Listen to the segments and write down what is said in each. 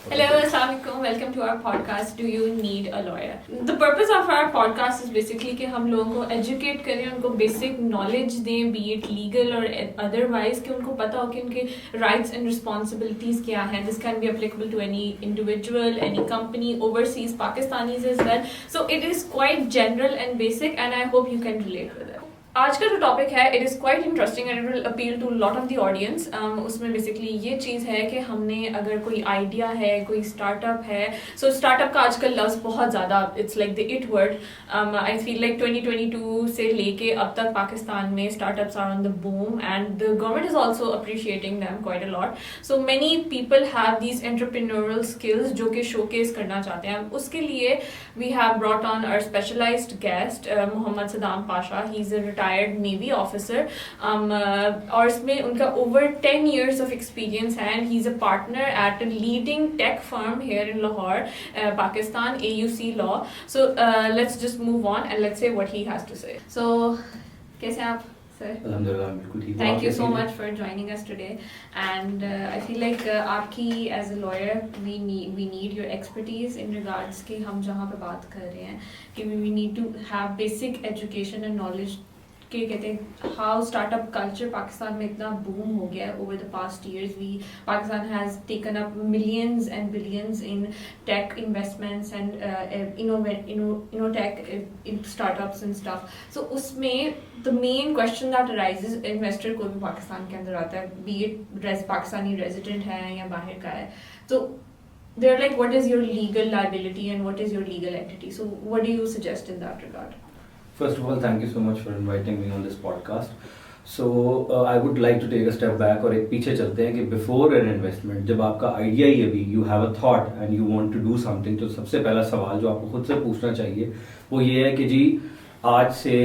Hello, Assalamualaikum. Welcome to our podcast. Do you need a lawyer? The purpose of our podcast is basically कि हम लोगों को educate करें, उनको basic knowledge दें, be it legal or otherwise, कि उनको पता हो कि उनके rights and responsibilities क्या हैं. This can be applicable to any individual, any company, overseas Pakistanis as well. So it is quite general and basic, and I hope you can relate with it. आज का जो topic है it is quite interesting and it will appeal to lot of the audience. उसमें basically ये चीज़ है कि हमने अगर कोई आइडिया है, कोई स्टार्टअप है, सो स्टार्टअप का आजकल लफ्ज़ बहुत ज़्यादा it's like the it word. I feel like 2022 से लेके अब तक पाकिस्तान में startups are on the boom and the government is also appreciating them quite a lot. So many people have these entrepreneurial skills जो कि शोकेस करना चाहते हैं. उसके लिए we have brought on our specialised guest Mohammad Saddam Pasha. He is a retired Navy officer, और इसमें उनका over 10 years of experience है, and he's a partner at a leading tech firm here in Lahore, Pakistan, AUC Law. So let's just move on and let's say what he has to say. So कैसे हैं आप sir? अल्हम्दुलिल्लाह बिल्कुल ठीक. Thank you so much for joining us today, and I feel like आपकी as a lawyer we need your expertise in regards कि हम जहाँ पे बात कर रहे हैं कि we need to have basic education and knowledge के कहते हैं हाउ स्टार्टअप कल्चर पाकिस्तान में इतना बूम हो गया है over the past years. Pakistan has taken up millions and billions in tech investments and इनोटेक in startups and stuff. So उसमें the main question that arises investor को भी पाकिस्तान के अंदर आता है, बी इट पाकिस्तानी रेजिडेंट है या बाहर का है. तो they're like, what is your legal liability and what is your legal entity? So what do you suggest in that regard? First of all, thank you so much for inviting me on this podcast. So I would like to take a step back और एक पीछे चलते हैं कि before an investment, जब आपका idea ही अभी you have a thought and you want to do something, तो सबसे पहला सवाल जो आपको खुद से पूछना चाहिए वो ये है कि जी आज से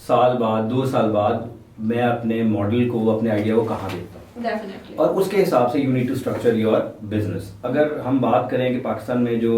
साल बाद 2 साल बाद मैं अपने मॉडल को, अपने आइडिया को कहाँ देखता हूँ. Definitely. और उसके हिसाब से you need to structure your business. अगर हम बात करें कि पाकिस्तान में जो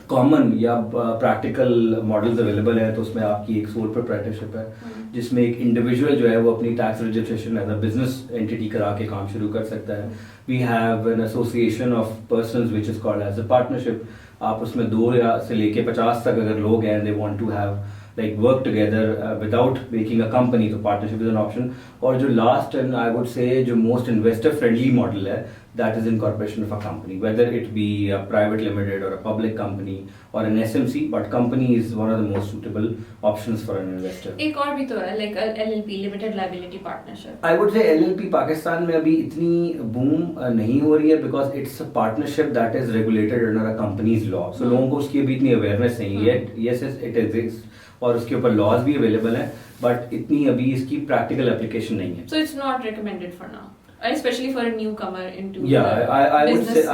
कॉमन या प्रैक्टिकल मॉडल्स अवेलेबल हैं तो उसमें आपकी एक सोल प्रोप्राइटरशिप है जिसमें एक इंडिविजुअल जो है वो अपनी tax registration as a business entity करा के काम शुरू कर सकता है. We have an association of persons which is called as a partnership. आप उसमें 2 या से लेके 50 तक अगर लोग हैं they want to have like work together without making a company, so partnership is an option. और जो last and I would say जो most investor friendly model है that is incorporation of a company, whether it be a private limited or a public company or an SMC, but company is one of the most suitable options for an investor. एक और भी तो है like LLP limited liability partnership. I would say LLP Pakistan में अभी इतनी boom नहीं हो रही है because it's a partnership that is regulated under a company's law. So लोगों को उसकी अभी इतनी awareness नहीं है. Yes, it exists और उसके ऊपर लॉज भी अवेलेबल हैं बट इतनी अभी इसकी प्रैक्टिकल एप्लीकेशन नहीं है. So it's not recommended for now, especially for a newcomer into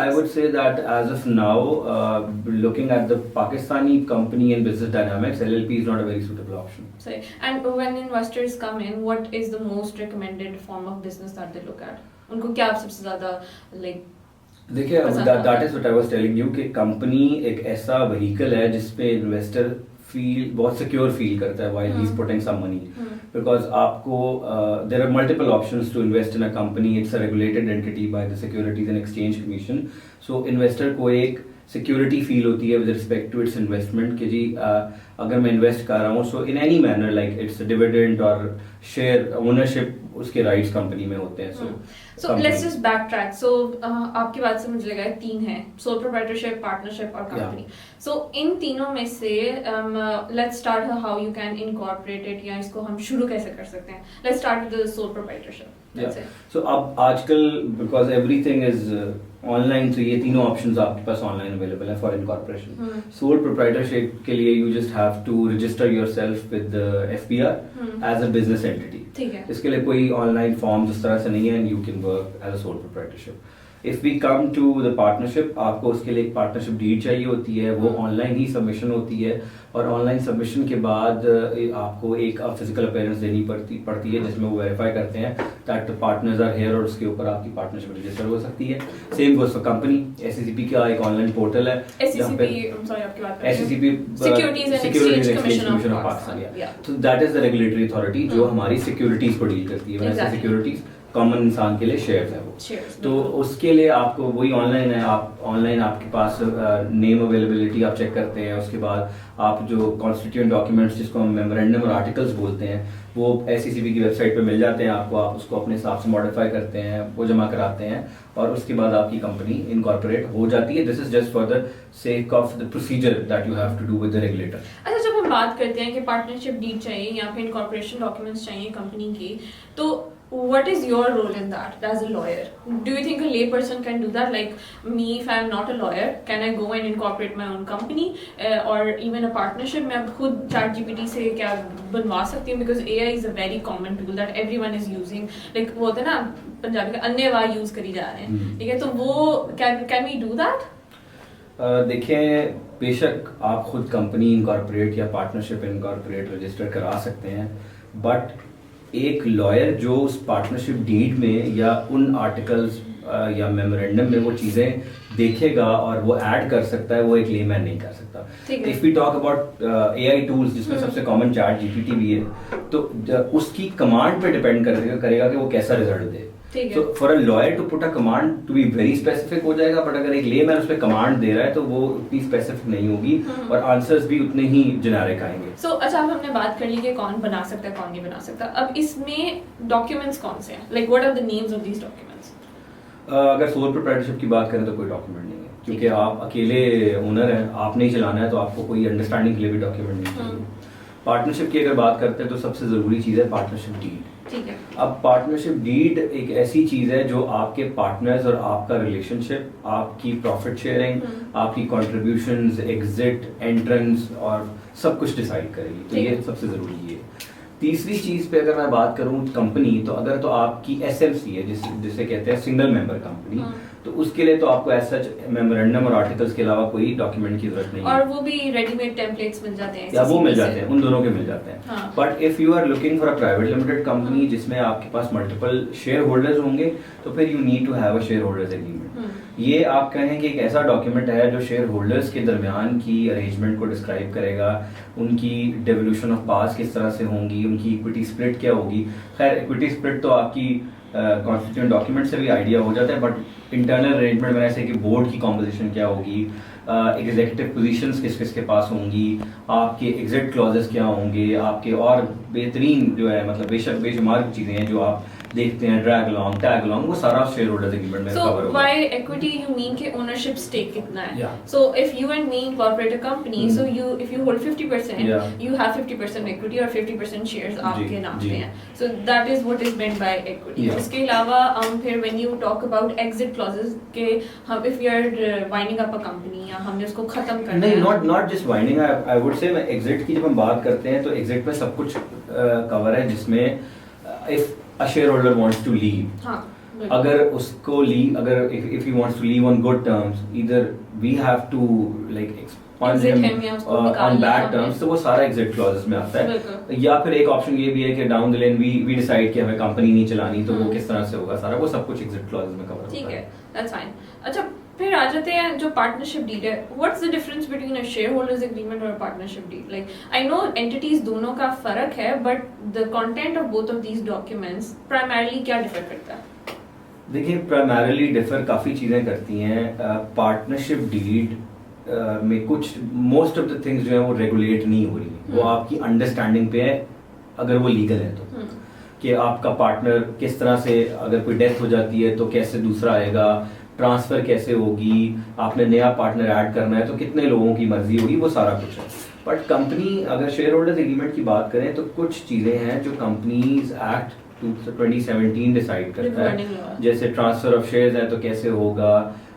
I would say that as of now, looking at the Pakistani company and business dynamics, LLP is not a very suitable option. Sorry. And when investors come in, what is the most recommended form of business that they look at? उनको क्या सबसे ज़्यादा like देखिए that is what I was telling you कि company एक ऐसा vehicle है जिसपे इन्वेस्टर बहुत सिक्योर फील करता है while he's putting some money, because आपको there are multiple options to invest in a company. It's a regulated entity by the Securities and Exchange Commission. So investor को एक security feel होती है with respect to its investment कि जी अगर मैं invest कर रहा हूँ so in any manner like its dividend और शेयर ओनरशिप उसके राइट्स कंपनी में होते हैं. So let's just बैकट्रैक. सो आपकी बात से मुझे लगा 3 हैं, सोल प्रोप्राइटरशिप, पार्टनरशिप और कंपनी. सो इन तीनों में से let's start how you can incorporate it, या इसको हम शुरू कैसे कर सकते हैं. Let's start with the sole proprietorship. So अब आजकल बिकॉज एवरीथिंग इज ऑनलाइन, तो ये तीनों ऑप्शंस आपके पास ऑनलाइन अवेलेबल है फॉर इनकॉर्पोरेशन. सोल प्रोप्राइटरशिप के लिए you just have to register yourself with FBR as a business entity. इसके लिए कोई ऑनलाइन फॉर्म इस तरह से नहीं है and you can work as a sole proprietorship. If we come to the partnership, आपको उसके लिए एक पार्टनरशिप डीड चाहिए होती है, वो ऑनलाइन ही सबमिशन होती है और ऑनलाइन सबमिशन के बाद आपको एक फिजिकल अपीयरेंस देनी पड़ती है जिसमें वो वेरीफाई करते हैं that the partners are here और उसके ऊपर आपकी पार्टनरशिप रजिस्टर हो सकती है. Same goes for company. SCCP का एक ऑनलाइन पोर्टल है. SCCP Securities and Exchange Commission of Pakistan. So that is the regulatory authority जो हमारी सिक्योरिटीज को डील करती है. सिक्योरिटीज कॉमन इंसान के लिए शेयर्स हैं वो। तो उसके लिए आपको वही ऑनलाइन है, आप ऑनलाइन आपके पास नेम अवेलेबिलिटी आप चेक करते हैं, उसके बाद आप जो कॉन्स्टिट्यूएंट डॉक्यूमेंट्स जिसको हम मेमोरेंडम और आर्टिकल्स बोलते हैं वो SECB की वेबसाइट पे मिल जाते हैं आपको, आप उसको अपने हिसाब से मॉडिफाई करते हैं, वो जमा कराते हैं और उसके बाद आपकी कंपनी इनकॉर्पोरेट हो जाती है। This is just for the sake of the procedure that you have to do with the regulator. अच्छा, जब हम बात करते हैं कि पार्टनरशिप डीड चाहिए या फिर इनकॉर्पोरेशन डॉक्यूमेंट्स चाहिए कंपनी की, तो what is your role in that as a lawyer? Do you think a lay person can do that? Like me, if I am not a lawyer, can I go and incorporate my own company or even a partnership? मैं खुद ChatGPT से क्या बनवा सकती हूँ? Because AI is a very common tool that everyone is using. Like वो होता है ना पंजाबी का अन्यवाय यूज करी जा रहे हैं, ठीक है? तो वो can we do that? देखिए, बेशक आप खुद कंपनी इनकॉर्पोरेट या पार्टनरशिप इनकॉर्पोरेट रजिस्टर करा सकते हैं, बट एक लॉयर जो उस पार्टनरशिप डीड में या उन आर्टिकल्स या मेमोरेंडम में वो चीज़ें देखेगा और वो ऐड कर सकता है, वो एक लेमैन नहीं कर सकता। If we talk about AI tools जिसमें सबसे कॉमन ChatGPT भी है, तो उसकी कमांड पे डिपेंड करेगा कि वो कैसा result they. So for a lawyer to put a command to be very specific हो जाएगा, बट अगर एक लेमैन उस पे कमांड दे रहा है तो वो उतनी स्पेसिफिक नहीं होगी और आंसर्स भी उतने ही जेनेरिक आएंगे। So अच्छा, अब हमने बात कर ली कि कौन बना सकता है कौन नहीं बना सकता। अब इसमें डॉक्यूमेंट्स कौन से हैं? Like what are the names of these documents? अगर सोल प्रोप्राइटरशिप की बात करें तो कोई डॉक्यूमेंट नहीं है, क्योंकि आप अकेले ओनर हैं, आपने ही चलाना है, तो आपको कोई अंडरस्टैंडिंग के लिए भी डॉक्यूमेंट नहीं चाहिए। पार्टनरशिप की अगर बात करते हैं तो सबसे ज़रूरी चीज़ है पार्टनरशिप डीड। ठीक है। अब पार्टनरशिप डीड एक ऐसी चीज़ है जो आपके पार्टनर्स और आपका रिलेशनशिप, आपकी प्रॉफिट शेयरिंग, आपकी कॉन्ट्रीब्यूशंस, एग्जिट, एंट्रेंस और सब कुछ डिसाइड करेगी, तो ये सबसे ज़रूरी है। तीसरी चीज़ पे अगर मैं बात करूँ कंपनी, तो अगर तो आपकी SMC है जिसे कहते हैं सिंगल मेंबर कंपनी, तो उसके लिए तो आपको ऐसा मेमोरेंडम और आर्टिकल्स के अलावा कोई डॉक्यूमेंट की जरूरत नहीं है, और वो भी रेडीमेड टेम्पलेट्स मिल जाते हैं या वो मिल जाते हैं, उन दोनों के मिल जाते हैं। But if you are looking for a private limited company जिसमें आपके पास मल्टीपल शेयर होल्डर्स होंगे, तो फिर you need to have a shareholders agreement. ये आप कहें कि एक ऐसा डॉक्यूमेंट है जो शेयर होल्डर्स के दरमियान की अरेंजमेंट को डिस्क्राइब करेगा, उनकी डेवोल्यूशन ऑफ पास किस तरह से होंगी, उनकी इक्विटी स्प्लिट क्या होगी। खैर इक्विटी स्प्लिट तो आपकी कॉन्स्टिट्यूएंट डॉक्यूमेंट से भी आइडिया हो जाता है, बट इंटरनल अरेंजमेंट में ऐसे कि बोर्ड की कॉम्पोजिशन क्या होगी, एग्जीक्यूटिव पोजीशंस किस किस के पास होंगी, आपके एग्जिट क्लॉजेस क्या होंगे, आपके और बेहतरीन जो है मतलब बेशुमार चीज़ें हैं जो आप देखते हैं, ड्रैग अलोंग, टैग अलोंग, वो सारा शेयर होल्डर्स एग्रीमेंट में कवर होगा। बाय इक्विटी यू मीन कि ओनरशिप स्टेक कितना है। So if you and me incorporate a company, so if you hold 50%, you have 50% equity और 50% शेयर्स आपके नाम पे हैं। So that is what is meant by equity. इसके अलावा फिर when you talk about exit clauses के, हम if you are winding up a company या हमने उसको खत्म करना है, नहीं, not just winding, I would से एग्जिट की जब हम बात करते हैं तो एग्जिट में सब कुछ कवर है, जिसमें if a shareholder wants to leave, अगर उसको अगर if he wants to leave on good terms, either we have to like expunge him on bad terms, तो वो सारा exit clauses में आता है। या फिर एक ऑप्शन ये भी है कि down the lane we decide कि हमें कंपनी नहीं चलानी, तो वो किस तरह से होगा, सारा वो सब कुछ exit clauses में कवर होता है। ठीक है, that's fine। अच्छा, फिर आ जाते हैं जो पार्टनरशिप डीड है। What's the difference between a shareholders agreement और partnership deed? Like I know entities दोनों का फर्क है, but the content of both of these documents primarily क्या डिफर करता है? देखिए, प्राइमरीली डिफर काफ़ी चीज़ें करती हैं। पार्टनरशिप डीड में कुछ मोस्ट ऑफ द थिंग्स जो है वो रेगुलेट नहीं हो रही, वो आपकी अंडरस्टैंडिंग पे है, अगर वो लीगल है तो, कि आपका पार्टनर किस तरह से, अगर कोई डेथ हो जाती है तो कैसे दूसरा आएगा, ट्रांसफर कैसे होगी, आपने नया पार्टनर ऐड करना है तो कितने लोगों की मर्जी होगी, वो सारा कुछ है। बट कंपनी अगर शेयर होल्डर्स एग्रीमेंट की बात करें तो कुछ चीज़ें हैं जो कंपनीज एक्ट 2017 डिसाइड करता है, जैसे ट्रांसफर ऑफ शेयर्स है तो कैसे होगा,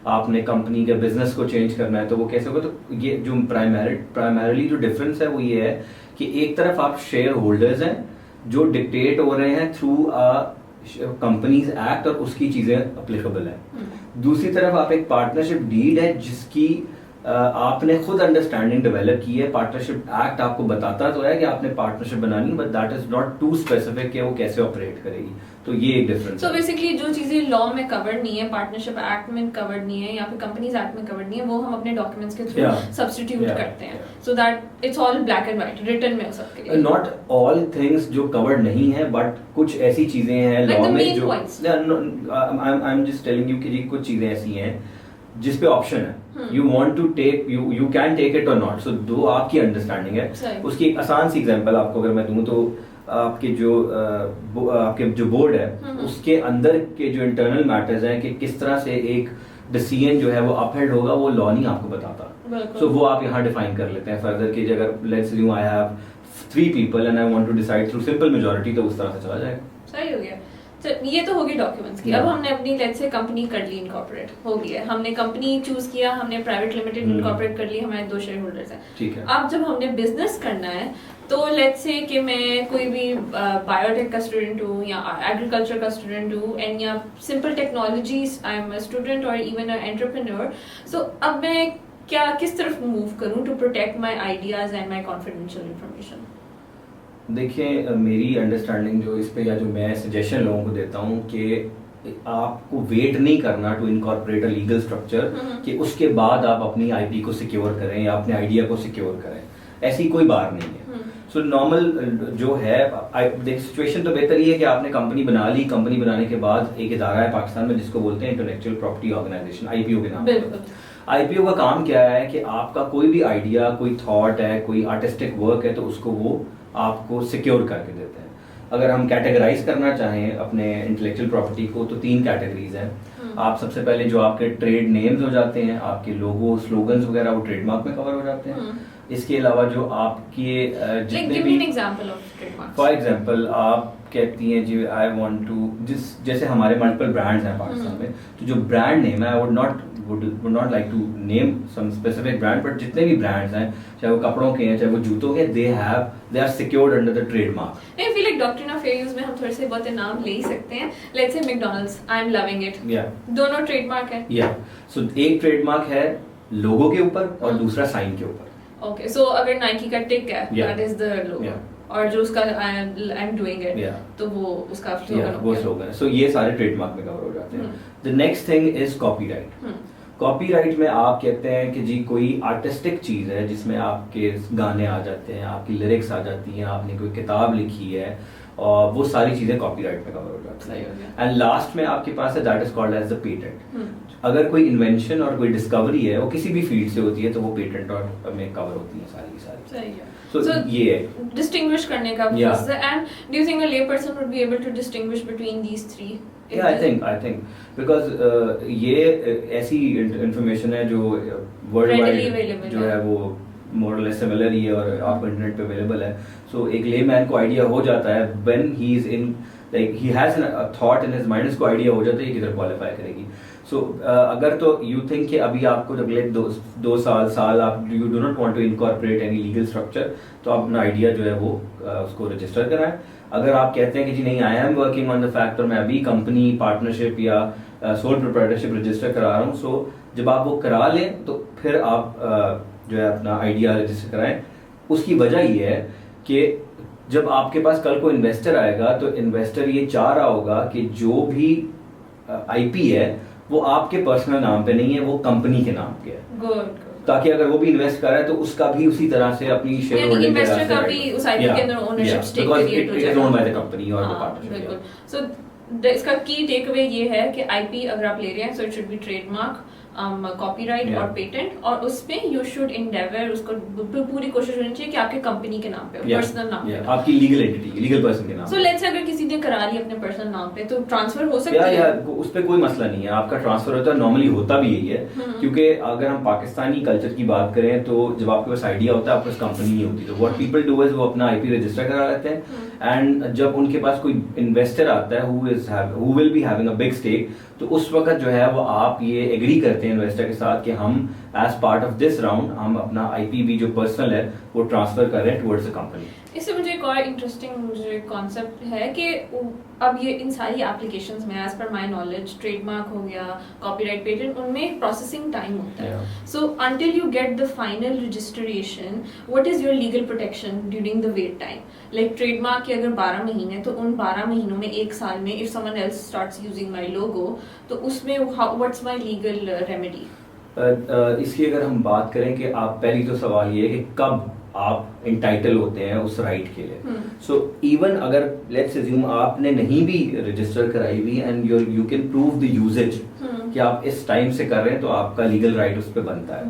आपने कंपनी के बिजनेस को चेंज करना है तो वो कैसे होगा। तो ये जो प्राइमरीली जो डिफरेंस है वो ये है कि एक तरफ आप शेयर होल्डर्स हैं जो डिक्टेट हो रहे हैं थ्रू कंपनीज एक्ट और उसकी चीजें अप्लीकेबल है, दूसरी तरफ आप एक पार्टनरशिप डीड है जिसकी आपने खुद अंडरस्टैंडिंग डेवलप की है। पार्टनरशिप एक्ट आपको बताता तो है कि आपने पार्टनरशिप बनानी, but that is not too specific कि वो कैसे ऑपरेट करेगी। तो ये एक डिफरेंस सो बेसिकली जो चीजें लॉ में कवर्ड नहीं है, पार्टनरशिप एक्ट में कवर्ड नहीं है या फिर कंपनीज एक्ट में कवर्ड नहीं है, वो हम अपने डॉक्यूमेंट्स के थ्रू सब्स्टिट्यूट करते हैं, so that it's all black and white written में हो सबके लिए। नॉट ऑल थिंग्स जो कवर्ड नहीं है, बट कुछ ऐसी चीजें हैं लॉ में जो I am just telling you कि जी कुछ चीजें ऐसी हैं जिस पे ऑप्शन है, you want to take, you can take it और नॉट, सो दो आपकी अंडरस्टैंडिंग है। उसकी एक आसान सी एग्जांपल आपको अगर मैं दूं तो आपके जो बोर्ड है उसके अंदर के जो इंटरनल मैटर्स हैं कि किस तरह से एक डिसीजन जो है वो अपहेल्ड होगा, वो लॉ नहीं आपको बताता, सो वो आप यहाँ डिफाइन कर लेते हैं फर्दर कि अगर let's you I have 3 people and I want to decide through simple majority, तो उस तरह से चला जाएगा। सही हो गया। तो ये तो होगी डॉक्यूमेंट्स की। अब हमने अपनी लेट्स से कंपनी कर ली इनकॉर्पोरेट, हो गया, हमने कंपनी चूज किया, हमने प्राइवेट लिमिटेड इनकॉर्पोरेट कर ली, हमारे 2 शेयर होल्डर्स हैं, ठीक है। अब जब हमने बिजनेस करना है तो लेट्स से कि मैं कोई भी बायोटेक का स्टूडेंट हूँ या एग्रीकल्चर का स्टूडेंट हूँ एंड या simple technologies I am a student और इवन अ एंटरप्रेन्योर, सो अब मैं किस तरफ मूव करूँ to protect my ideas and my confidential information? देखिए मेरी अंडरस्टैंडिंग जो इस पे या जो मैं सजेशन लोगों को देता हूँ कि आपको वेट नहीं करना to incorporate a legal structure कि उसके बाद आप अपनी आईपी को सिक्योर करें या अपने आइडिया को सिक्योर करें, ऐसी कोई बात नहीं है। सो नॉर्मल जो है देख सिचुएशन तो बेहतर ये है कि आपने कंपनी बना ली, कंपनी बनाने के बाद एक इदारा है पाकिस्तान में जिसको बोलते हैं इंटेलेक्चुअल प्रॉपर्टी ऑर्गेनाइजेशन, आईपीओ के नाम पे। आईपीओ का काम क्या है कि आपका कोई भी आइडिया, कोई थॉट है, कोई आर्टिस्टिक वर्क है, तो उसको वो आपको सिक्योर करके देते हैं। अगर हम कैटेगराइज करना चाहें अपने इंटेलेक्चुअल प्रॉपर्टी को तो 3 कैटेगरीज हैं। आप सबसे पहले जो आपके ट्रेड नेम्स हो जाते हैं, आपके लोगो, स्लोगन्स वगैरह, वो ट्रेडमार्क में कवर हो जाते हैं। इसके अलावा जो आपके जितने भी फॉर एग्जांपल आप कहती हैं जी आई वांट टू, जैसे हमारे मल्टीपल ब्रांड्स हैं पाकिस्तान में, तो जो ब्रांड नेम है, I would not like to name some specific brand, but जितने भी ब्रांड्स हैं, चाहे वो कपड़ों के हैं, चाहे वो जूतों के, they are secured under the trademark. I feel like doctrine of fair use में हम थोड़े से बहुत नाम ले ही सकते हैं। Let's say McDonald's, I am loving it, दोनों ट्रेडमार्क है। सो एक ट्रेडमार्क है लोगो के ऊपर और दूसरा साइन के ऊपर। ओके, सो अगर नाइकी का टिक है, दैट इज द लोगो, और जो उसका आई एम डूइंग इट, तो वो उसका स्लोगन है। सो ये सारे ट्रेडमार्क में कवर हो जाते हैं। The next thing is copyright. Copyright में आप कहते हैं कि जी कोई आर्टिस्टिक चीज है जिसमें आपके गाने आ जाते हैं, आपकी लिरिक्स आ जाती हैं, आपने कोई किताब लिखी है, और वो सारी चीजें कॉपीराइट में कवर हो जाती हैं। एंड लास्ट में आपके पास है that is called as the patent. अगर कोई इन्वेंशन और कोई डिस्कवरी है, वो किसी भी फील्ड से होती है, तो वो पेटेंट और में कवर होती है सारी की सारी। सही है। So ये है distinguish करने का process। And do you think a lay person would be able to distinguish between these 3? Yeah, I think because ये ऐसी information है जो worldwide जो है वो more or less similar ही है और आपको इंटरनेट पे अवेलेबल है। So एक layman को आइडिया हो जाता है when he is in like he has a thought in his mind, उसको आइडिया हो जाता है ये किधर क्वालिफाई करेगी। सो अगर तो यू थिंक कि अभी आपको अगले 2 साल आप you do not want to incorporate any legal structure, तो आप अपना आइडिया जो है वो उसको रजिस्टर कराएं। अगर आप कहते हैं कि जी नहीं I am working on the fact और मैं अभी कंपनी, पार्टनरशिप या सोल प्रोप्राइटरशिप रजिस्टर करा रहा हूँ, सो जब आप वो करा लें तो फिर आप जो है अपना आइडिया रजिस्टर कराएं। उसकी वजह ये है कि जब आपके पास कल को इन्वेस्टर आएगा तो इन्वेस्टर ये चाह रहा होगा कि जो भी आईपी है वो आपके पर्सनल नाम पे नहीं है, वो कंपनी के नाम पे है। गुड। ताकि अगर वो भी इन्वेस्ट कर रहा है तो उसका भी उसी तरह से अपनी शेयर होल्डिंग इन्वेस्टर का भी उस आईपी के अंदर ओनरशिप स्टेक क्रिएट हो जाएगा। It is owned by the company और द पार्टनरशिप। बिल्कुल। सो इसका की टेक अवे ये है कि आईपी अगर आप ले रहे हैं, so it should be trademark, copyright और पेटेंट, और उसमें यू शुड एंडेवर, उसको पूरी कोशिश होनी चाहिए कि आपके कंपनी के नाम पे हो, पर्सनल नाम पे, आपकी लीगल एंटिटी, लीगल पर्सन के नाम। सो लेट्स अगर किसी ने करा ली अपने पर्सनल नाम पे तो ट्रांसफर हो सकता है? उस पे कोई मसला नहीं है, आपका ट्रांसफर होता है, नॉर्मली होता भी यही है। क्योंकि अगर हम पाकिस्तानी कल्चर की बात करें तो जब आपके पास आइडिया होता है, आपके पास कंपनी नहीं होती, तो व्हाट पीपल डू इज वो अपना आईपी रजिस्टर करा लेते हैं। एंड जब उनके पास कोई इन्वेस्टर आता है who will be having a big stake, तो उस वक्त जो है वो आप ये एग्री करते हैं इन्वेस्टर के साथ कि हम as part of this round हम अपना आईपी भी जो पर्सनल है वो ट्रांसफर कर रहे हैं टुवर्ड्स द कंपनी। इससे मुझे एक और इंटरेस्टिंग मुझे कॉन्सेप्ट है कि अब ये इन सारी एप्लीकेशंस में as per my knowledge trademark हो गया, कॉपीराइट, पेटेंट, उनमें प्रोसेसिंग टाइम होता है. So until you get the final registration, what is your legal protection during the wait time? Like trademark के अगर 12 महीने, तो उन 12 महीनों में, एक साल में, if someone else starts using my logo, तो उसमें व्हाट्स माय लीगल रेमेडी? इसकी अगर हम बात करें कि आप, पहली तो सवाल ये है कि कब आप इंटाइटल होते हैं उस राइट के लिए. सो इवन अगर लेट्स अज्यूम आपने नहीं भी रजिस्टर कराई हुई and you can prove the usages कि आप इस टाइम से कर रहे हैं, तो आपका लीगल राइट उस पर बनता है.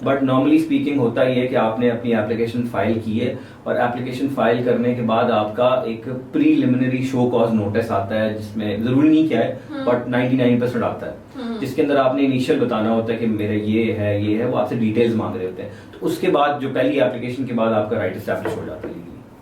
बट नॉर्मली स्पीकिंग होता ही है कि आपने अपनी एप्लीकेशन फाइल की है और एप्लीकेशन फाइल करने के बाद आपका एक प्रीलिमिनरी शो कॉज नोटिस आता है, जिसमें जरूरी नहीं क्या है बट 99% आता है, जिसके अंदर आपने इनिशियल बताना होता है कि मेरे ये है, वो आपसे डिटेल्स मांग रहे होते हैं. तो उसके बाद जो पहली एप्लीकेशन के बाद आपका राइट एस्टैब्लिश हो जाता है.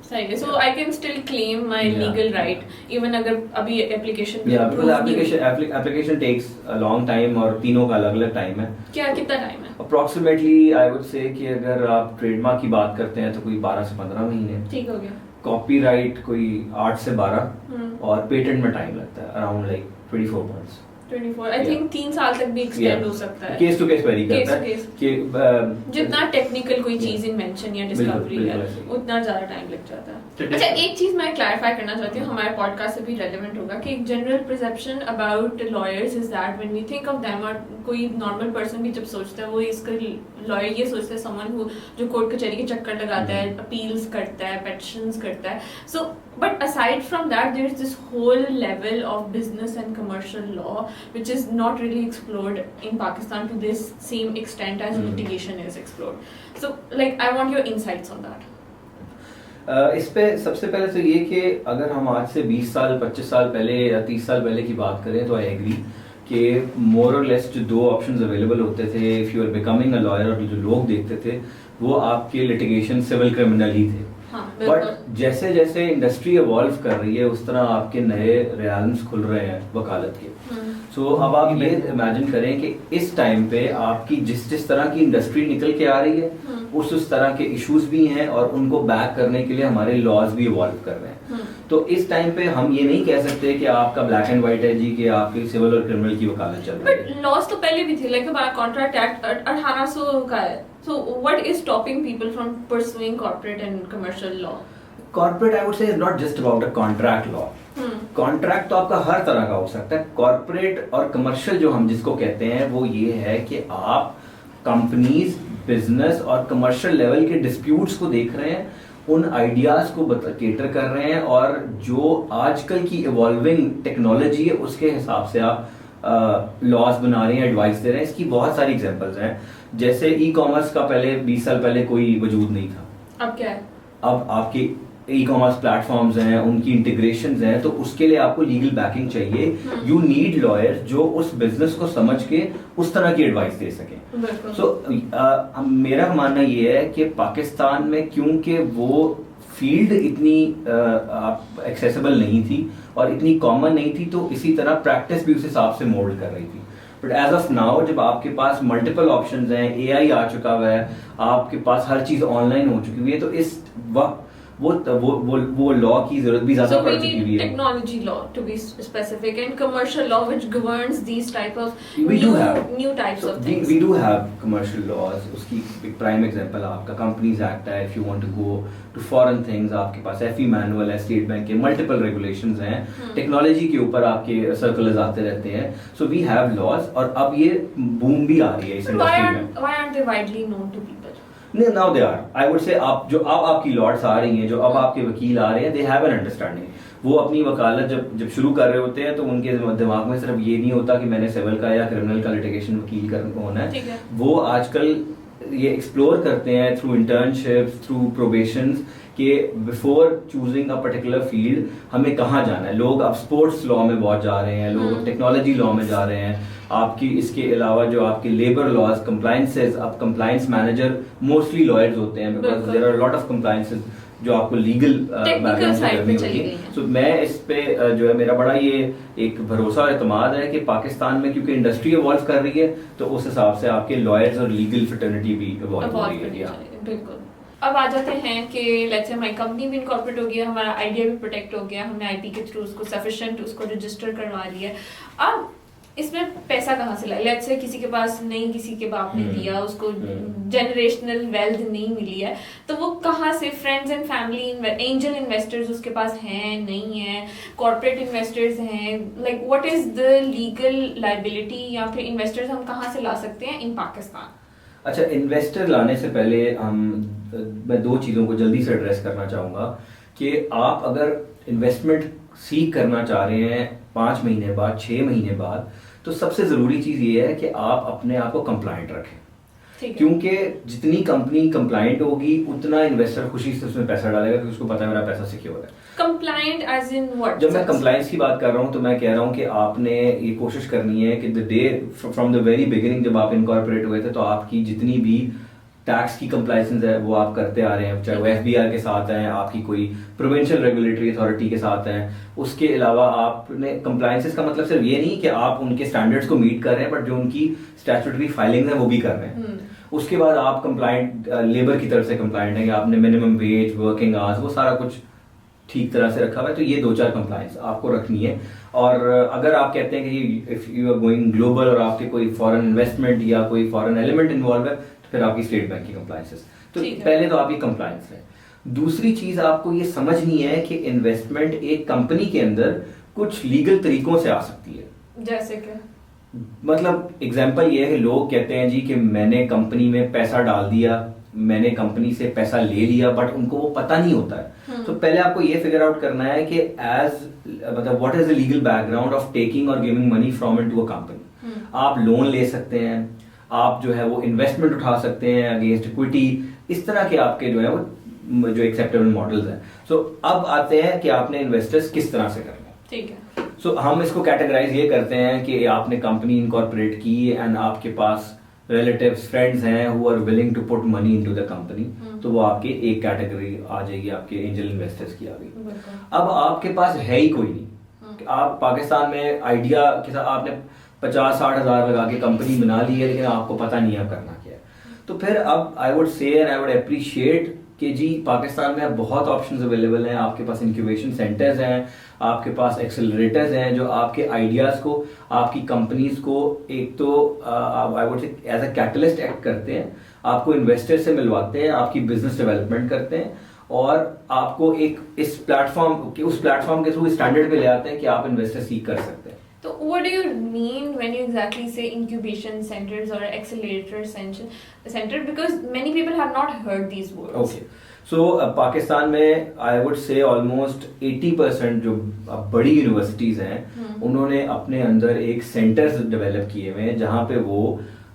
सही है. So I can still claim my legal right even अगर अभी application application takes a long time और तीनों का अलग अलग टाइम है. कितना टाइम है? अप्रोक्सीमेटली आई वुड से कि अगर आप ट्रेडमार्क की बात करते हैं तो कोई 12 से 15 महीने. ठीक हो गया. कॉपीराइट कोई 8 से 12 और पेटेंट में टाइम लगता है around like 24 months. 24 I think 3 साल तक भी एक्सटेंड हो सकता है. केस टू केस वेरी करता है कि जितना टेक्निकल कोई चीज इन्वेंशन या डिस्कवरी है उतना ज्यादा टाइम लग जाता है. अच्छा, एक चीज मैं क्लैरिफाई करना चाहती हूँ, हमारे पॉडकास्ट से भी रेलेवेंट होगा, कि एक general perception about lawyers is that when we think of them, और कोई नॉर्मल पर्सन भी जब सोचता है, वो इसका लॉयर ये सोचता है समवन हु जो कोर्ट कचहरी के चक्कर लगाता है, अपील्स करता है, पेटिशंस करता है. So but aside from that there is this whole level of business and commercial law which is not really explored in Pakistan to this same extent as litigation is explored. So like I want your insights on that. इस पे सबसे पहले तो ये कि अगर हम आज से 20 साल 25 साल पहले या 30 साल पहले की बात करें तो आई एग्री कि मोर और लेस जो 2 ऑप्शंस अवेलेबल होते थे if you are becoming a lawyer, और जो लोग देखते थे वो आपके लिटिगेशन सिविल क्रिमिनल ही थे. बट जैसे जैसे इंडस्ट्री इवॉल्व कर रही है उस तरह आपके नए रियाल्म्स खुल रहे हैं वकालत के. सो अब आप ये इमेजिन करें कि इस टाइम पे आपकी जिस तरह की इंडस्ट्री निकल के आ रही है उस तरह के इश्यूज भी हैं और उनको बैक करने के लिए हमारे लॉज भी इवॉल्व कर रहे हैं. तो इस टाइम पे हम ये नहीं कह सकते कि आपका ब्लैक एंड व्हाइट है जी कि आपकी सिविल और क्रिमिनल की वकालत चल रही है. बट लॉज तो पहले भी थे, लाइक हमारा कॉन्ट्रैक्ट एक्ट 1800 का है. So what is stopping people from pursuing corporate and commercial law? Corporate, I would say, is not just about a contract law. Contract तो आपका हर तरह का हो सकता है. कॉर्पोरेट और कमर्शियल जो हम जिसको कहते हैं वो ये है कि आप कंपनीज, बिजनेस और कमर्शियल लेवल के डिस्प्यूट्स को देख रहे हैं, उन आइडियाज को केटर कर रहे हैं और जो आजकल की इवॉल्विंग टेक्नोलॉजी है उसके हिसाब से आप लॉज बना रहे हैं, एडवाइस दे रहे हैं. इसकी बहुत सारी एग्जांपल्स हैं. जैसे ई कॉमर्स का पहले 20 साल पहले कोई वजूद नहीं था. अब क्या है? अब आपके ई कॉमर्स प्लेटफॉर्म्स हैं, उनकी इंटीग्रेशंस हैं, तो उसके लिए आपको लीगल बैकिंग चाहिए. यू नीड लॉयर्स जो उस बिजनेस को समझ के उस तरह की एडवाइस दे सकें. सो मेरा मानना ये है कि पाकिस्तान में क्योंकि वो फील्ड इतनी एक्सेसिबल नहीं थी और इतनी कॉमन नहीं थी, तो इसी तरह प्रैक्टिस भी उस हिसाब से मोल्ड कर रही थी. बट एज ऑफ नाउ जब आपके पास मल्टीपल ऑप्शंस हैं, एआई आ चुका हुआ है, आपके पास हर चीज ऑनलाइन हो चुकी हुई है, तो इस वक्त वो लॉ की जरूरत भी ज्यादा पड़ चुकी हुई है. Technology law to be specific and commercial law which governs these type of new types of things. We do have commercial laws. उसकी एक प्राइम एग्जांपल आपका कंपनीज एक्ट है. If you want to go to foreign things, आपके पास FE manual है, स्टेट बैंक के multiple regulations हैं. Technology के ऊपर आपके सर्कुलर्स आते रहते हैं. सो वी हैव लॉज और अब ये बूम भी आ रही है इस इंडस्ट्री में. Why aren't they widely known to people? Now they are. I would say अब आपकी लॉर्ड्स आ रही हैं, जो अब आपके वकील आ रहे हैं, they have an understanding. वो अपनी वकालत जब शुरू कर रहे होते हैं तो उनके दिमाग में सिर्फ ये नहीं होता कि मैंने सिविल का या क्रिमिनल का लिटिगेशन वकील होना है. वो आजकल ये एक्सप्लोर करते हैं थ्रू इंटर्नशिप्स, थ्रू प्रोबेशंस, कि before choosing a particular field हमें कहाँ जाना है. लोग अब स्पोर्ट्स लॉ में बहुत जा रहे हैं, लोग टेक्नोलॉजी लॉ में जा रहे हैं. आपकी इसके अलावा जो आपके लेबर लॉज, कंप्लायंसेस, अब कंप्लायंस मैनेजर मोस्टली लॉयर्स होते हैं because there are lot of compliances जो आपको लीगल बैकग्राउंड से करनी होती है. सो मैं इस पे जो है मेरा बड़ा ये एक भरोसा और एतमाद है कि पाकिस्तान में क्योंकि इंडस्ट्री इवॉल्व कर रही है तो उस हिसाब से आपके लॉयर्स और लीगल फ्रेटर्निटी भी इवॉल्व हो रही है. बिल्कुल. अब आ जाते हैं कि लेट्स से हमारी कंपनी भी इनकॉर्पोरेट हो गया, हमारा आइडिया भी प्रोटेक्ट हो गया, हमने आईपी के थ्रू उसको सफिशिएंट उसको रजिस्टर करवा लिया। अब इसमें पैसा कहाँ से लाए? लेट्स से किसी के पास नहीं, किसी के बाप ने दिया, उसको जनरेशनल वेल्थ नहीं मिली है, तो वो कहाँ से, friends and family, angel investors उसके पास हैं नहीं है, कॉर्पोरेट इन्वेस्टर्स हैं, like what is the legal liability या फिर इन्वेस्टर्स हम कहाँ से ला सकते हैं इन पाकिस्तान? अच्छा, इन्वेस्टर लाने से पहले मैं दो चीज़ों को जल्दी से एड्रेस करना चाहूँगा कि आप अगर इन्वेस्टमेंट सीख करना चाह रहे हैं 5 महीने बाद, 6 महीने बाद, तो सबसे ज़रूरी चीज़ ये है कि आप अपने आप को कंप्लाइंट रखें, क्योंकि जितनी कंपनी कंप्लाइंट होगी उतना इन्वेस्टर खुशी से उसमें पैसा डालेगा, क्योंकि उसको पता है मेरा पैसा सिक्योर है। Complaint as in what? जब मैं कंप्लाइंस की बात कर रहा हूँ तो मैं कह रहा हूँ कि आपने ये कोशिश करनी है कि the day from the very beginning जब आप इनकॉर्पोरेट हुए थे तो आपकी जितनी भी टैक्स की कंप्लाइंसेंस है वो आप करते आ रहे हैं, चाहे वो एफबीआर के साथ हैं, आपकी कोई प्रोविंशियल रेगुलेटरी अथॉरिटी के साथ हैं। उसके अलावा आपने कंप्लाइंसेस का मतलब सिर्फ ये नहीं कि आप उनके स्टैंडर्ड्स को मीट कर रहे हैं, बट जो उनकी स्टैट्यूटरी फाइलिंग है वो भी कर रहे हैं। उसके बाद आप कंप्लाइंट लेबर की तरफ से कंप्लाइंट है कि आपने मिनिमम वेज, वर्किंग आवर्स, वो सारा कुछ ठीक तरह से रखा हुआ है। तो ये 2-4 कंप्लाइंस आपको रखनी है। और अगर आप कहते हैं कि if you are going global और आपके कोई फॉरेन इन्वेस्टमेंट या कोई फॉरेन एलिमेंट इन्वॉल्व है, फिर आपकी स्टेट बैंक की कंप्लायंसेस। तो पहले तो आपकी कंप्लायंस है। दूसरी चीज आपको ये समझनी है कि इन्वेस्टमेंट एक कंपनी के अंदर कुछ लीगल तरीकों से आ सकती है। जैसे क्या? मतलब एग्जांपल ये है कि लोग कहते हैं जी कि मैंने कंपनी में पैसा डाल दिया, मैंने कंपनी से पैसा ले लिया, बट उनको वो पता नहीं होता है। तो पहले आपको ये फिगर आउट करना है कि मतलब what is the legal background of taking और giving money from into a company. आप लोन ले सकते हैं, आप जो है वो इन्वेस्टमेंट उठा सकते हैं अगेंस्ट इक्विटी, इस तरह के आपके जो है वो जो एक्सेप्टेबल मॉडल्स हैं। सो अब आते हैं कि आपने इन्वेस्टर्स किस तरह से करना है। ठीक है। सो हम इसको कैटेगराइज ये करते हैं कि आपने कंपनी इनकॉर्पोरेट की एंड आपके पास रिलेटिव्स, फ्रेंड्स हैं who are willing to put money into the company, तो वो आपके एक कैटेगरी आ जाएगी, आपके एंजल इन्वेस्टर्स की आ गई। अब आपके पास है ही कोई नहीं, आप पाकिस्तान में आइडिया के साथ आपने 50-60 हज़ार लगा के कंपनी बना ली है, लेकिन आपको पता नहीं है करना क्या है। तो फिर अब आई वुड से एंड आई वुड अप्रिशिएट कि जी पाकिस्तान में बहुत ऑप्शंस अवेलेबल हैं। आपके पास इंक्यूबेशन सेंटर्स हैं, आपके पास एक्सेलरेटर्स हैं जो आपके आइडियाज़ को, आपकी कंपनीज को एक तो I would say as a catalyst act करते हैं, आपको इन्वेस्टर से मिलवाते हैं, आपकी बिजनेस डेवलपमेंट करते हैं और आपको एक इस प्लेटफॉर्म उस प्लेटफॉर्म के थ्रू स्टैंडर्ड पे ले आते हैं कि आप इन्वेस्टर सीख कर सकते हैं। So what do you mean when you exactly say incubation centers or accelerator center? Because many people have not heard these words. Okay. So Pakistan में I would say almost 80% जो बड़ी यूनिवर्सिटीज हैं उन्होंने अपने अंदर एक सेंटर्स डेवलप किए हुए हैं जहाँ पे वो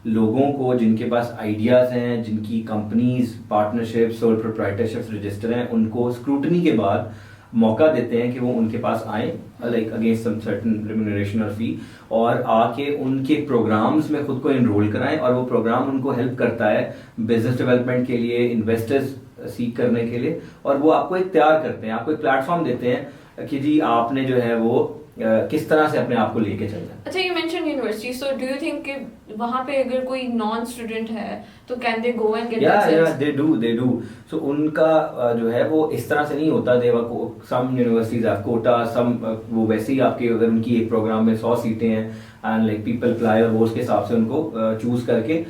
लोगों को जिनके पास आइडियाज हैं, जिनकी कंपनीज, पार्टनरशिप, सोल प्रोप्राइटरशिप्स रजिस्टर हैं, उनको स्क्रूटनी के बाद मौका देते हैं कि वो उनके पास आए like against some certain remuneration और फी, और आके उनके प्रोग्राम्स में खुद को इनरोल कराएं और वो प्रोग्राम उनको हेल्प करता है बिजनेस डेवलपमेंट के लिए, इन्वेस्टर्स सीख करने के लिए, और वो आपको एक तैयार करते हैं, आपको एक प्लेटफॉर्म देते हैं कि जी आपने जो है वो किस तरह से अपने आप को लेके चलना है। अच्छा, you mention university, so do you think कि वहां पे अगर कोई नॉन स्टूडेंट है तो can they go and get या दे डू सो उनका जो है वो इस तरह से नहीं होता। देवा को सम यूनिवर्सिटीज हैव कोटा, सम वो वैसे ही आपके अगर उनकी एक प्रोग्राम में 100 सीटें हैं एंड लाइक पीपल अप्लाई और वो उसके हिसाब से उनको चूज करके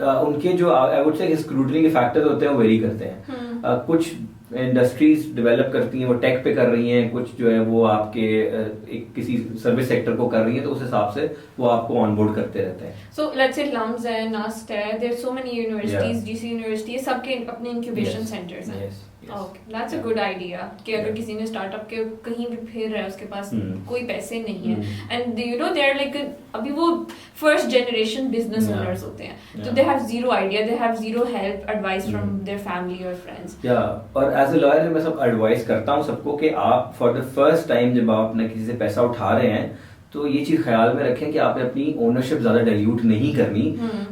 उनके जो आई वुड से स्क्रूटनी के फैक्टर्स होते हैं वो वेरी करते हैं। कुछ इंडस्ट्रीज डेवलप करती हैं, वो टेक पे कर रही हैं, कुछ जो है वो आपके एक किसी सर्विस सेक्टर को कर रही हैं, तो उस हिसाब से वो आपको ऑनबोर्ड करते रहते हैं। सो लेट्स से लम्स है, नस्ट है, there so many universities, GC University, सबके अपने इंक्यूबेशन सेंटर्स हैं। Okay, that's a good idea कि अगर किसी ने स्टार्टअप के कहीं भी फिर रहा है, उसके पास कोई पैसे नहीं है and you know they are like अभी वो फर्स्ट जनरेशन बिजनेस ओनर्स होते हैं, तो they have zero idea, they have zero help advice from their family और फ्रेंड्स। या और एज अ लॉयर मैं सब एडवाइस करता हूँ सबको कि आप फॉर द फर्स्ट टाइम जब आप अपने किसी से पैसा उठा रहे हैं तो ये चीज ख्याल में रखें कि आपने अपनी ओनरशिप ज्यादा डाइल्यूट नहीं करनी,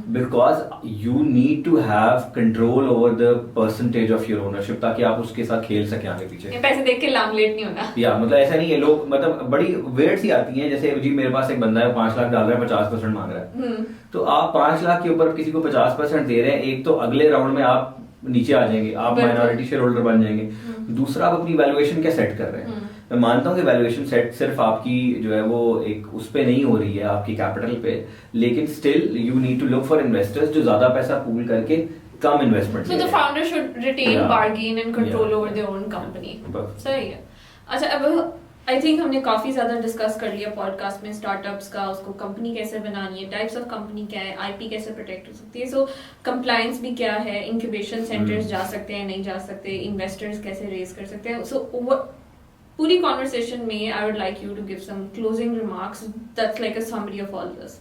because you need to have control over the percentage of your ownership, ताकि आप उसके साथ खेल सकें आगे पीछे। पैसे देख के लामलेट नहीं होना। या मतलब ऐसा नहीं है, लोग मतलब बड़ी वेट सी आती हैं, जैसे जी मेरे पास एक बंदा है 5 लाख डाल रहा है, 50% मांग रहा है, तो आप 5 लाख के ऊपर किसी को 50% दे रहे हैं, एक तो अगले राउंड में आप नीचे आ जाएंगे, आप माइनॉरिटी शेयर होल्डर बन जाएंगे। दूसरा, आप अपनी वैल्यूएशन क्या सेट कर रहे हैं। मैं मानता हूँ कि वैल्यूएशन सेट सिर्फ आपकी जो है वो एक उस पे नहीं हो रही है, आपकी कैपिटल पे, लेकिन still you need to look for investors जो ज्यादा पैसा पूल करके कम investment. So the founder should retain bargain and control over their own company. सही है। अच्छा, अब आई थिंक हमने काफी ज्यादा डिस्कस कर लिया पॉडकास्ट में स्टार्टअप्स का, उसको कंपनी कैसे बनानी है, टाइप्स ऑफ कंपनी क्या है, आईपी कैसे प्रोटेक्ट हो सकती है, सो कंप्लायंस भी क्या है, इंक्यूबेशन सेंटर्स जा सकते हैं नहीं जा सकते, इन्वेस्टर्स कैसे रेज कर सकते हैं। सो पूरी कॉन्वर्सेशन में I would like you to give some closing remarks that's like a summary of all this.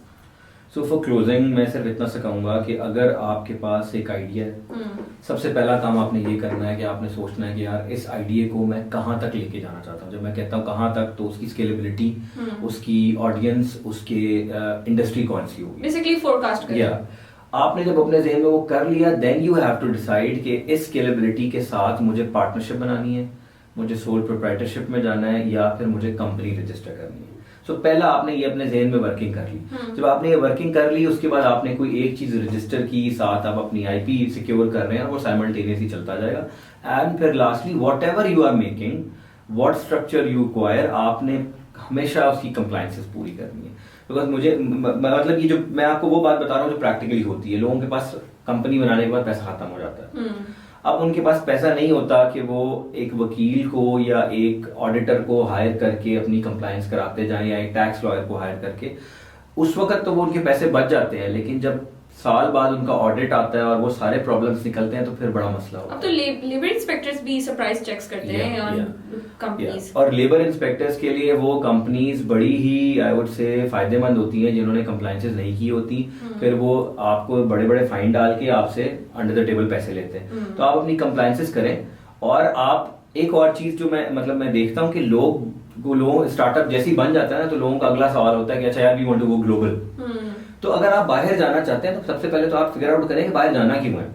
So for closing मैं सिर्फ इतना सा कहूँगा कि अगर आपके पास एक आइडिया है, सबसे पहला काम आपने ये करना है कि आपने सोचना है कि यार इस आइडिया को मैं कहाँ तक लेके जाना चाहता हूँ। जब मैं कहता हूँ कहाँ तक, तो उसकी स्केलेबिलिटी, उसकी ऑडियंस, उसके इंडस्ट्री कौन सी होगी, बेसिकली फोरकास्ट करें। या आपने जब अपने ज़हन में वो कर लिया, then you have to decide कि इस स्केलेबिलिटी के साथ मुझे पार्टनरशिप बनानी है, मुझे सोल प्रोप्राइटरशिप में जाना है, या फिर मुझे कंपनी रजिस्टर करनी है। तो पहला आपने ये अपने ज़हन में वर्किंग कर ली। जब आपने ये वर्किंग कर ली, उसके बाद आपने कोई एक चीज रजिस्टर की, साथ आप अपनी आईपी सिक्योर कर रहे हैं, और वो साइमल्टेनियसली चलता जाएगा। एंड फिर lastly whatever you are making, what structure you require, आपने हमेशा उसकी कंप्लायंसेस पूरी करनी है। बिकॉज मुझे मतलब ये जो मैं आपको वो बात बता रहा हूँ जो प्रैक्टिकली होती है। लोगों के पास कंपनी बनाने के बाद पैसा खत्म हो जाता है। अब उनके पास पैसा नहीं होता कि वो एक वकील को या एक ऑडिटर को हायर करके अपनी कंप्लायंस कराते जाएं, या एक टैक्स लॉयर को हायर करके। उस वक्त तो वो उनके पैसे बच जाते हैं, लेकिन जब साल बाद उनका ऑडिट आता है और वो सारे प्रॉब्लम्स निकलते हैं, तो फिर बड़ा मसला होता है। अब तो लेबर इंस्पेक्टर्स भी सरप्राइज चेक्स करते हैं ऑन कंपनीज, और लेबर इंस्पेक्टर्स के लिए वो कंपनीज बड़ी ही आई वुड से फायदेमंद होती हैं जिन्होंने कंप्लायंसेस नहीं की होती। फिर वो आपको बड़े बड़े फाइन डाल के आपसे अंडर द टेबल पैसे लेते हैं। तो आप अपनी कंप्लायंसेस करें। और आप एक और चीज जो मैं देखता हूँ कि लोग स्टार्टअप जैसे ही बन जाता है ना, तो लोगों का अगला सवाल होता है कि अच्छा यार we want to go global. तो अगर आप बाहर जाना चाहते हैं, तो सबसे पहले तो आप फिगर आउट करें कि बाहर जाना क्यों है।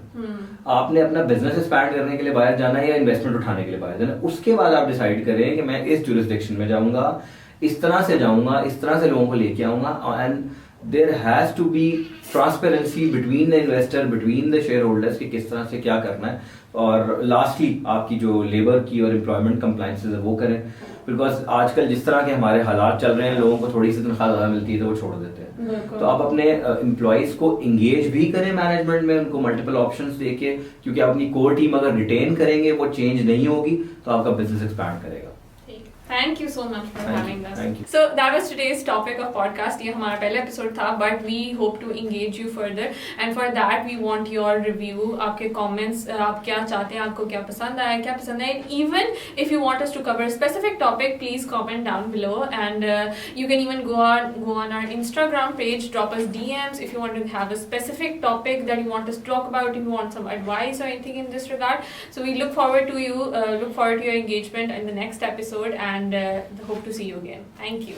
आपने अपना बिजनेस एक्सपैंड करने के लिए बाहर जाना है, या इन्वेस्टमेंट उठाने के लिए बाहर जाना है। उसके बाद आप डिसाइड करें कि मैं इस जुरिस्डिक्शन में जाऊंगा, इस तरह से जाऊंगा, इस तरह से लोगों को लेके आऊंगा। And there has to be transparency between the investor, between the shareholders, कि किस तरह से क्या करना है। और लास्टली आपकी जो लेबर की और एम्प्लॉयमेंट कंप्लायंसेस है वो करें। बिकॉज आजकल जिस तरह के हमारे हालात चल रहे हैं, लोगों को थोड़ी सी तनख्वाह ज्यादा मिलती है तो वो छोड़ देते हैं। तो आप अपने एम्प्लॉयज को इंगेज भी करें मैनेजमेंट में, उनको मल्टीपल ऑप्शंस देके, क्योंकि अपनी कोर टीम अगर रिटेन करेंगे, वो चेंज नहीं होगी, तो आपका बिजनेस एक्सपैंड करेगा। Thank you so much for having us. So that was today's topic of podcast. ये हमारा पहला एपिसोड था, but we hope to engage you further, and for that we want your review, आपके comments, आप क्या चाहते हैं, आपको क्या पसंद आया, क्या पसंद है, and even if you want us to cover a specific topic, please comment down below, and you can even go on our Instagram page, drop us DMs if you want to have a specific topic that you want us to talk about, if you want some advice or anything in this regard. So we look forward to your engagement in the next episode, and hope to see you again. Thank you.